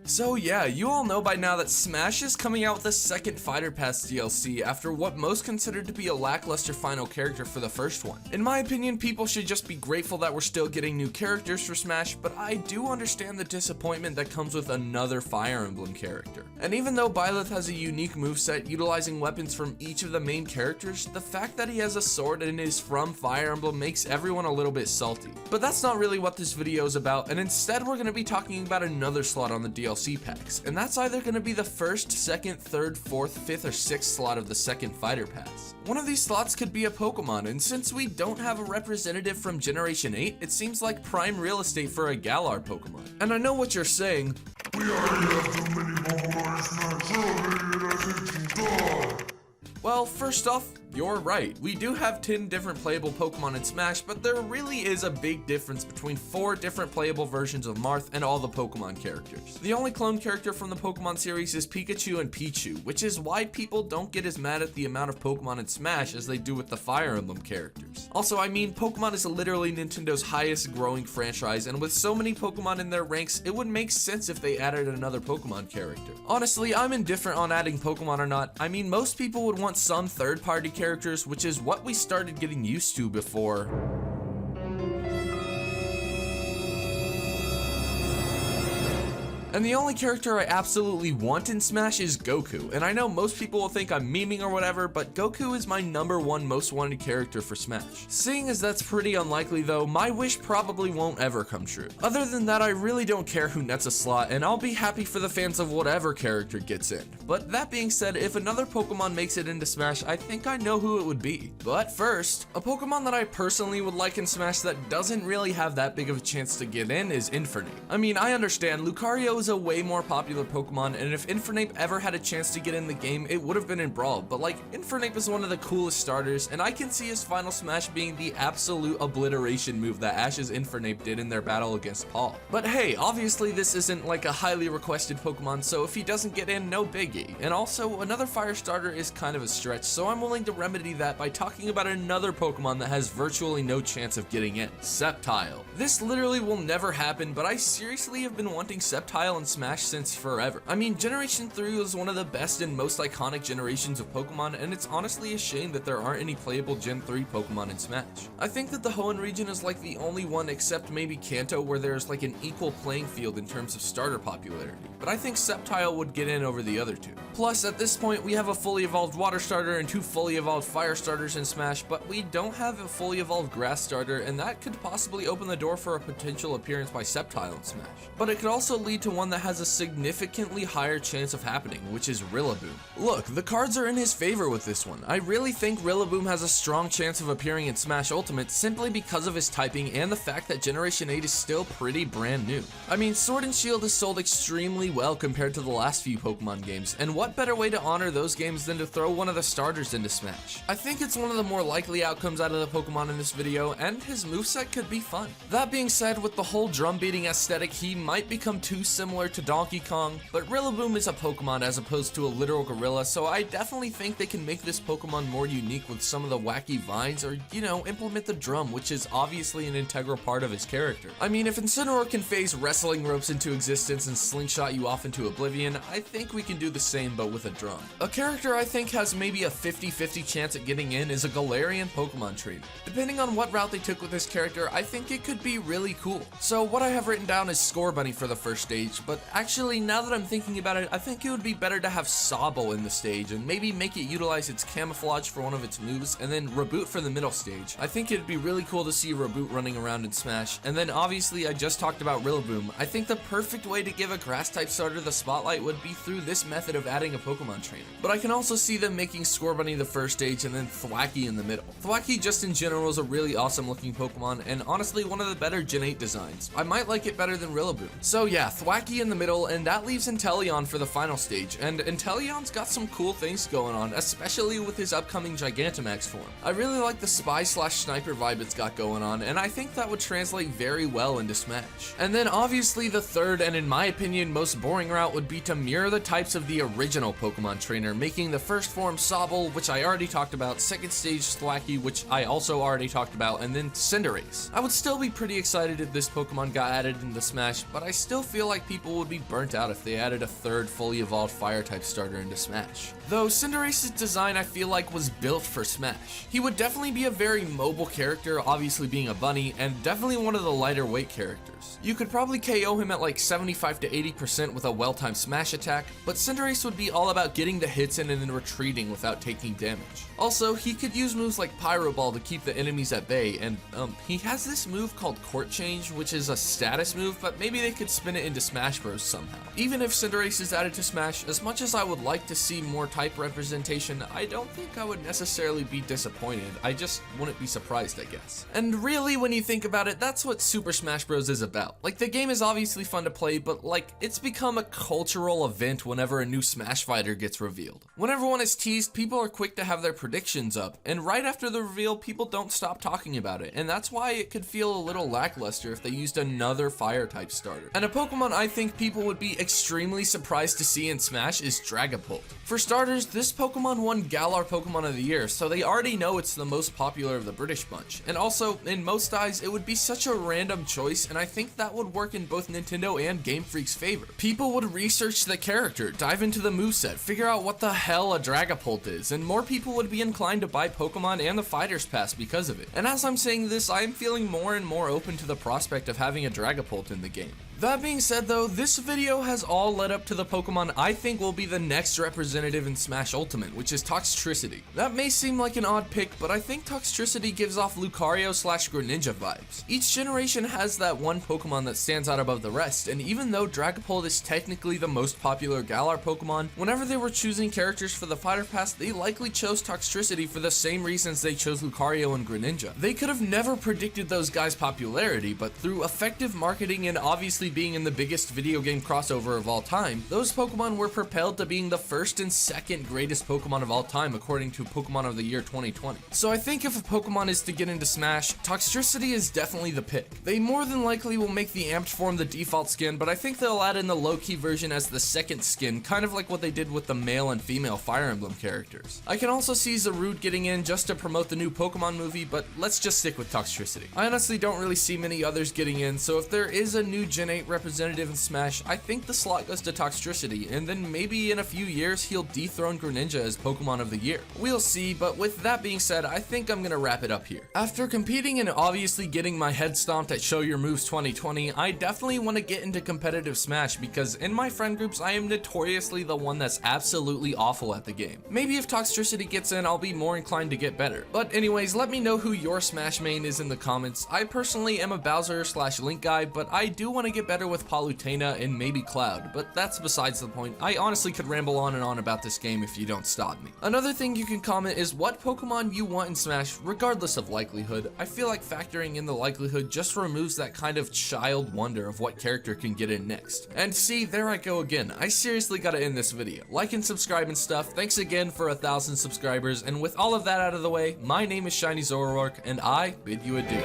So yeah, you all know by now that Smash is coming out with a second Fighter Pass DLC after what most considered to be a lackluster final character for the first one. In my opinion, people should just be grateful that we're still getting new characters for Smash, but I do understand the disappointment that comes with another Fire Emblem character. And even though Byleth has a unique moveset utilizing weapons from each of the main characters, the fact that he has a sword and is from Fire Emblem makes everyone a little bit salty. But that's not really what this video is about, and instead we're going to be talking about another slot on the DLC packs, and that's either going to be the first, second, third, fourth, fifth, or sixth slot of the second Fighter Pass. One of these slots could be a Pokemon, and since we don't have a representative from Generation 8, it seems like prime real estate for a Galar Pokemon. And I know what you're saying, we already have too many Pokemon in Smash, well, first off, you're right. We do have 10 different playable Pokemon in Smash, but there really is a big difference between 4 different playable versions of Marth and all the Pokemon characters. The only clone character from the Pokemon series is Pikachu and Pichu, which is why people don't get as mad at the amount of Pokemon in Smash as they do with the Fire Emblem characters. Also, I mean, Pokemon is literally Nintendo's highest growing franchise, and with so many Pokemon in their ranks, it would make sense if they added another Pokemon character. Honestly, I'm indifferent on adding Pokemon or not. I mean, most people would want some third-party characters, which is what we started getting used to before. And the only character I absolutely want in Smash is Goku, and I know most people will think I'm memeing or whatever, but Goku is my #1 most wanted character for Smash. Seeing as that's pretty unlikely though, my wish probably won't ever come true. Other than that, I really don't care who nets a slot, and I'll be happy for the fans of whatever character gets in. But that being said, if another Pokemon makes it into Smash, I think I know who it would be. But first, a Pokemon that I personally would like in Smash that doesn't really have that big of a chance to get in is Infernape. I mean, I understand, Lucario is a way more popular Pokemon, and if Infernape ever had a chance to get in the game, it would have been in Brawl, but like, Infernape is one of the coolest starters, and I can see his final smash being the absolute obliteration move that Ash's Infernape did in their battle against Paul. But hey, obviously this isn't like a highly requested Pokemon, so if he doesn't get in, no biggie. And also, another fire starter is kind of a stretch, so I'm willing to remedy that by talking about another Pokemon that has virtually no chance of getting in, Sceptile. This literally will never happen, but I seriously have been wanting Sceptile in Smash since forever. I mean, Generation 3 was one of the best and most iconic generations of Pokemon, and it's honestly a shame that there aren't any playable Gen 3 Pokemon in Smash. I think that the Hoenn region is like the only one except maybe Kanto where there's like an equal playing field in terms of starter popularity, but I think Sceptile would get in over the other two. Plus, at this point, we have a fully evolved water starter and 2 fully evolved fire starters in Smash, but we don't have a fully evolved grass starter, and that could possibly open the door for a potential appearance by Sceptile in Smash. But it could also lead to one that has a significantly higher chance of happening, which is Rillaboom. Look, the cards are in his favor with this one. I really think Rillaboom has a strong chance of appearing in Smash Ultimate simply because of his typing and the fact that Generation 8 is still pretty brand new. I mean, Sword and Shield has sold extremely well compared to the last few Pokemon games, and what better way to honor those games than to throw one of the starters into Smash? I think it's one of the more likely outcomes out of the Pokemon in this video, and his moveset could be fun. That being said, with the whole drum beating aesthetic, he might become too similar to Donkey Kong, but Rillaboom is a Pokemon as opposed to a literal gorilla, so I definitely think they can make this Pokemon more unique with some of the wacky vines, or, you know, implement the drum, which is obviously an integral part of his character. I mean, if Incineroar can phase wrestling ropes into existence and slingshot you off into oblivion, I think we can do the same but with a drum. A character I think has maybe a 50-50 chance at getting in is a Galarian Pokemon trainer. Depending on what route they took with this character, I think it could be really cool. So what I have written down is Scorbunny for the first stage, but actually now that I'm thinking about it, I think it would be better to have Sobble in the stage and maybe make it utilize its camouflage for one of its moves and then Reboot for the middle stage. I think it'd be really cool to see Reboot running around in Smash. And then obviously I just talked about Rillaboom. I think the perfect way to give a grass type starter the spotlight would be through this method of adding a Pokemon trainer. But I can also see them making Scorbunny the first stage and then Thwackey in the middle. Thwackey just in general is a really awesome looking Pokemon and honestly one of the better Gen 8 designs. I might like it better than Rillaboom. So yeah, Thwackey in the middle, and that leaves Inteleon for the final stage, and Inteleon's got some cool things going on, especially with his upcoming Gigantamax form. I really like the spy/sniper vibe it's got going on, and I think that would translate very well into Smash. And then obviously the third and in my opinion most most boring route would be to mirror the types of the original Pokemon trainer, making the first form Sobble, which I already talked about, second stage Thwackey, which I also already talked about, and then Cinderace. I would still be pretty excited if this Pokemon got added into Smash, but I still feel like people would be burnt out if they added a third fully evolved Fire-type starter into Smash. Though Cinderace's design I feel like was built for Smash. He would definitely be a very mobile character, obviously being a bunny, and definitely one of the lighter weight characters. You could probably KO him at like 75 to 80% with a well-timed Smash attack, but Cinderace would be all about getting the hits in and then retreating without taking damage. Also, he could use moves like Pyro Ball to keep the enemies at bay, and he has this move called Court Change, which is a status move, but maybe they could spin it into Smash Bros somehow. Even if Cinderace is added to Smash, as much as I would like to see more type representation, I don't think I would necessarily be disappointed. I just wouldn't be surprised, I guess. And really, when you think about it, that's what Super Smash Bros is about. Like, the game is obviously fun to play, but like, it's become a cultural event whenever a new Smash fighter gets revealed. When everyone is teased, people are quick to have their predictions up, and right after the reveal, people don't stop talking about it, and that's why it could feel a little lackluster if they used another Fire-type starter. And a Pokemon I think people would be extremely surprised to see in Smash is Dragapult. For starters, this Pokemon won Galar Pokemon of the Year, so they already know it's the most popular of the British bunch. And also, in most eyes, it would be such a random choice, and I think that would work in both Nintendo and Game Freak's favor. People would research the character, dive into the moveset, figure out what the hell a Dragapult is, and more people would be inclined to buy Pokemon and the Fighter's Pass because of it. And as I'm saying this, I am feeling more and more open to the prospect of having a Dragapult in the game. That being said though, this video has all led up to the Pokemon I think will be the next representative in Smash Ultimate, which is Toxtricity. That may seem like an odd pick, but I think Toxtricity gives off Lucario/Greninja vibes. Each generation has that one Pokemon that stands out above the rest, and even though Dragapult is technically the most popular Galar Pokemon, whenever they were choosing characters for the Fighter Pass, they likely chose Toxtricity for the same reasons they chose Lucario and Greninja. They could have never predicted those guys' popularity, but through effective marketing and obviously being in the biggest video game crossover of all time, those Pokemon were propelled to being the first and second greatest Pokemon of all time according to Pokemon of the Year 2020. So I think if a Pokemon is to get into Smash, Toxtricity is definitely the pick. They more than likely will make the amped form the default skin, but I think they'll add in the low-key version as the second skin, kind of like what they did with the male and female Fire Emblem characters. I can also see Zarude getting in just to promote the new Pokemon movie, but let's just stick with Toxtricity. I honestly don't really see many others getting in, so if there is a new Gen 8 representative in Smash, I think the slot goes to Toxtricity, and then maybe in a few years he'll dethrone Greninja as Pokemon of the Year. We'll see, but with that being said, I think I'm gonna wrap it up here. After competing and obviously getting my head stomped at Show Your Moves 2020, I definitely want to get into competitive Smash because in my friend groups, I am notoriously the one that's absolutely awful at the game. Maybe if Toxtricity gets in, I'll be more inclined to get better. But anyways, let me know who your Smash main is in the comments. I personally am a Bowser/Link guy, but I do want to get better with Palutena and maybe Cloud, but that's besides the point. I honestly could ramble on and on about this game if you don't stop me. Another thing you can comment is what Pokemon you want in Smash, regardless of likelihood. I feel like factoring in the likelihood just removes that kind of child wonder of what character can get in next. And see, there I go again. I seriously gotta end this video. Like and subscribe and stuff. Thanks again for 1,000 subscribers, and with all of that out of the way, my name is Shiny Zoroark, and I bid you adieu.